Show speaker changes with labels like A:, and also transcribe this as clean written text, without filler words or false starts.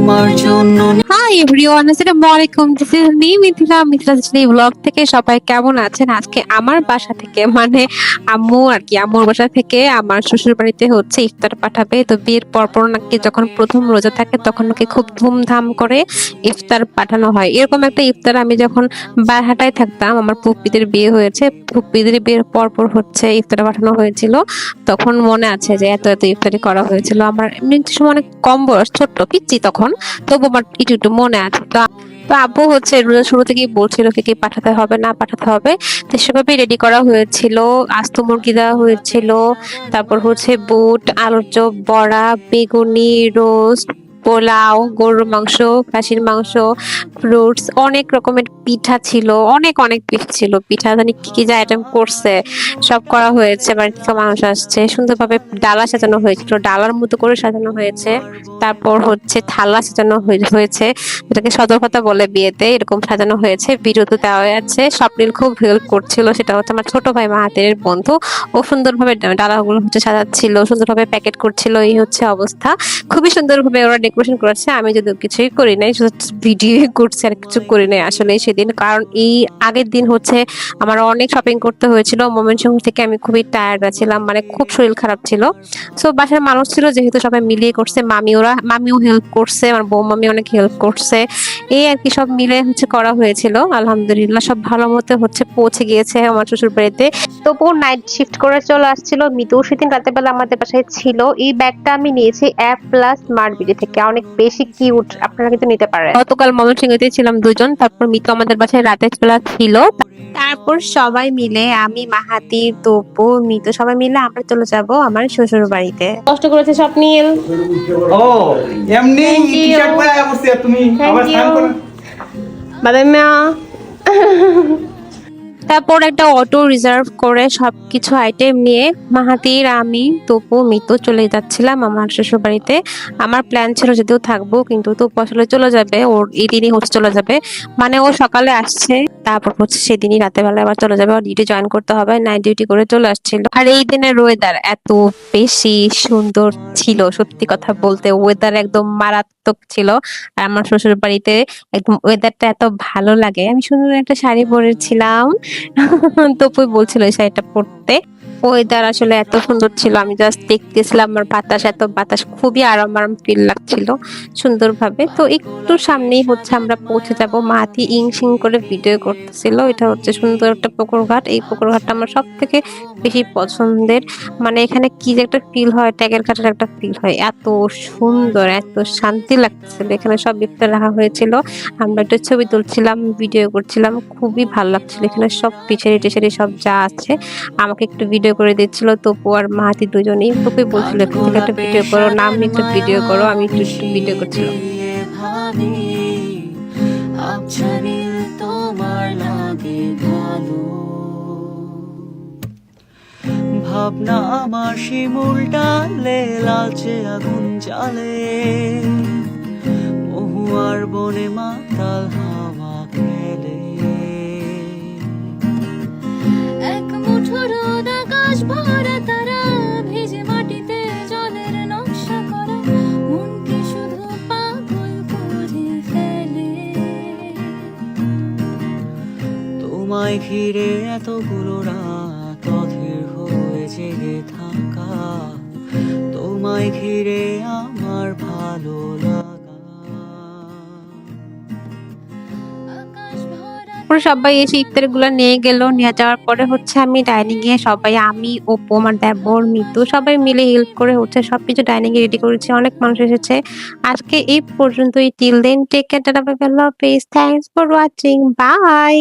A: তোমার জন্য।
B: Hi everyone, আসসালামু আলাইকুম। This is me Mithila blog থেকে সবাই কেমন আছেন? আজকে আমার বাসা থেকে মানে আম্মু আর কি আম্মুর বাসা থেকে আমার শ্বশুর বাড়িতে হচ্ছে ইফতার পাঠাবে। তো বিয়ের পরপর নাকি যখন প্রথম রোজা থাকে তখন নাকি খুব ধুমধাম করে ইফতার পাঠানো হয়। এরকম একটা ইফতার আমি যখন বারহাটায় থাকতাম, আমার ফুপ্পিদের বিয়ে হয়েছে, ফুপ্পিদের বিয়ের পরপর হচ্ছে ইফতার পাঠানো হয়েছিল। তখন মনে আছে যে এত এত ইফতারি করা হয়েছিল। আমার এমনি সময় অনেক কম বয়স, ছোট্ট পিচ্চি তখন, তবু আমার একটু একটু মনে আছে। তো আব্বু হচ্ছে রোজা শুরু থেকেই বলছিল কি কি পাঠাতে হবে না পাঠাতে হবে। তো সেভাবেই রেডি করা হয়েছিল। আস্ত মুরগি দেওয়া হয়েছিল, তারপর হচ্ছে বুট, আলুর চপ, বড়া, বেগুনি, রোস্ট, পোলাও, গরুর মাংস, খাসির মাংস, ফ্রুটস, অনেক রকমের পিঠা ছিল, অনেক অনেক পিঠা ছিল। পিঠা জানি কি কি যে আইটেম করছে, সব করা হয়েছে। বাড়ি থেকে মানুষ আসছে, সুন্দরভাবে ডালা সাজানো হয়েছিল, ডালার মতো করে সাজানো হয়েছে। তারপর হচ্ছে থালা সাজানো হয়েছে, যেটাকে সদরপাতা বলে বিয়েতে, এরকম সাজানো হয়েছে। ভিডিও তো দেওয়া আছে। স্বপ্নিল খুব হেল্প করছিল, সেটা হচ্ছে আমার ছোট ভাই মাহাতের বন্ধু। ও সুন্দরভাবে ডালাগুলো হচ্ছে সাজাচ্ছিল, সুন্দরভাবে প্যাকেট করছিল। এই হচ্ছে অবস্থা। খুবই সুন্দরভাবে ওরা ডেকোরেশন করেছে। আমি যদি কিছুই করি নাই, শুধু ভিডিও করছি আর কিছু করি নাই আসলে সেদিন। কারণ এই আগের দিন হচ্ছে আমার অনেক শপিং করতে হয়েছিল। ময়মনসিংহ থেকে আমি খুবই টায়ার্ড ছিলাম, মানে খুব শরীর খারাপ ছিল। সো বাসার মানুষ ছিল যেহেতু, সবাই মিলিয়ে করছে। মামিও হেল্প করছে, আমার বউ মামি অনেক হেল্প করছে। এই আর কি সব মিলে হচ্ছে করা হয়েছিল। আলহামদুলিল্লাহ সব ভালো মতো হচ্ছে পৌঁছে গিয়েছে আমার শ্বশুর বাড়িতে। তবুও নাইট শিফট করে চলে আসছিল। মিতু সেদিন রাতের বেলা আমাদের বাসায় ছিল। এই ব্যাগটা আমি নিয়েছি অ্যাপ প্লাস স্মার্ট বিডি থেকে, অনেক বেশি কিউট, আপনারা কিন্তু নিতে পারেন। গতকাল ময়মনসিংহতে ছিলাম দুজন, তারপর মিতু আমাদের বাসায় রাতের বেলা ছিল। তারপর সবাই মিলে, আমি, মাহাতি, তপু, মিতু, সবাই মিলে আমরা চলে যাব আমার শ্বশুর বাড়িতে। কষ্ট করেছে স্বপ্নিল।
C: ও এমনি টি-শার্ট পরে আয়া বসে তুমি আবার স্নান করে
B: বাদামা। তারপর একটা অটো রিজার্ভ করে সবকিছু আইটেম নিয়ে মাহাতির, আমি, তপু, মিতু চলে যাচ্ছিলাম আমার শ্বশুর বাড়িতে। আমার প্ল্যান ছিল যদিও থাকবো, কিন্তু তপু আসলে চলে যাবে, ওর এই দিনই হচ্ছে চলে যাবে। মানে ও সকালে আসছে, তারপর হচ্ছে সেদিনই রাতের বেলা আবার চলে যাবে, ওর ডিউটি জয়েন করতে হবে, নাইট ডিউটি করে চলে আসছিল। আর এই দিনের ওয়েদার এত বেশি সুন্দর ছিল, সত্যি কথা বলতে ওয়েদার একদম মারাত্মক ছিল। আর আমার শ্বশুর বাড়িতে একদম ওয়েদারটা এত ভালো লাগে। আমি সুন্দর একটা শাড়ি পরেছিলাম। তপুই বলছিল এই শাড়িটা পরতে। ওয়েদার আসলে এত সুন্দর ছিল, আমি জাস্ট দেখতেছিলাম। আর বাতাস, এত বাতাস, খুবই আরাম আরাম ফিল লাগছিল সুন্দরভাবে। তো একটু সামনেই হচ্ছে আমরা পৌঁছে যাব। মাহাতি ইং সিং করে ভিডিও করতেছিল। এটা হচ্ছে সুন্দর একটা পুকুর ঘাট। এই পুকুর ঘাটটা আমার সব থেকে বেশি পছন্দের। মানে এখানে কি যে একটা ফিল হয়, ট্যাগের ঘাটের একটা ফিল হয়, এত সুন্দর, এত শান্তি লাগতেছিল। এখানে সব ইফতার রাখা হয়েছিল, আমরা একটা ছবি তুলছিলাম, ভিডিও করছিলাম, খুবই ভালো লাগছিল। এখানে সব পিছারি টিছারি সব যা আছে আমাকে একটু ভিডিও করে দিচ্ছিল। তপু আর মাহাতি দুজনেই। তপুই বলছিল এখান থেকে একটা ভিডিও করো, নাম নিয়ে একটা ভিডিও করো। আমি একটু একটু ভিডিও করছিলাম।
A: তোমার লাগে ভালো ভাবনা আমার শিমুল ডালে লালচে আগুন জ্বালে মহুয়ার বনে মাতাল হাওয়া খেলে এক মুঠো রোদ আকাশ ভরা তারা ভিজে মাটিতে জলের নকশা করা মনকে শুধু পাগল করে ফেলে তোমায় ঘিরে এতগুলো রাত অধীর হয়ে জেগে থাকা তোমায় ঘিরে আমার ভালো লাগা।
B: সবাই এসে ইফতার গুলা নিয়ে গেল। নিয়ে যাওয়ার পরে হচ্ছে আমি ডাইনিং এ সবাই, আমি, অপু, আমার দেবর, মিতু, সবাই মিলে হেল্প করে হচ্ছে সবকিছু ডাইনিং এ রেডি করেছি। অনেক মানুষ এসেছে। আজকে এই পর্যন্তই। Till then take care, tata, bye bye, আল্লাহ হাফেজ, থ্যাঙ্কস ফর ওয়াচিং, বাই।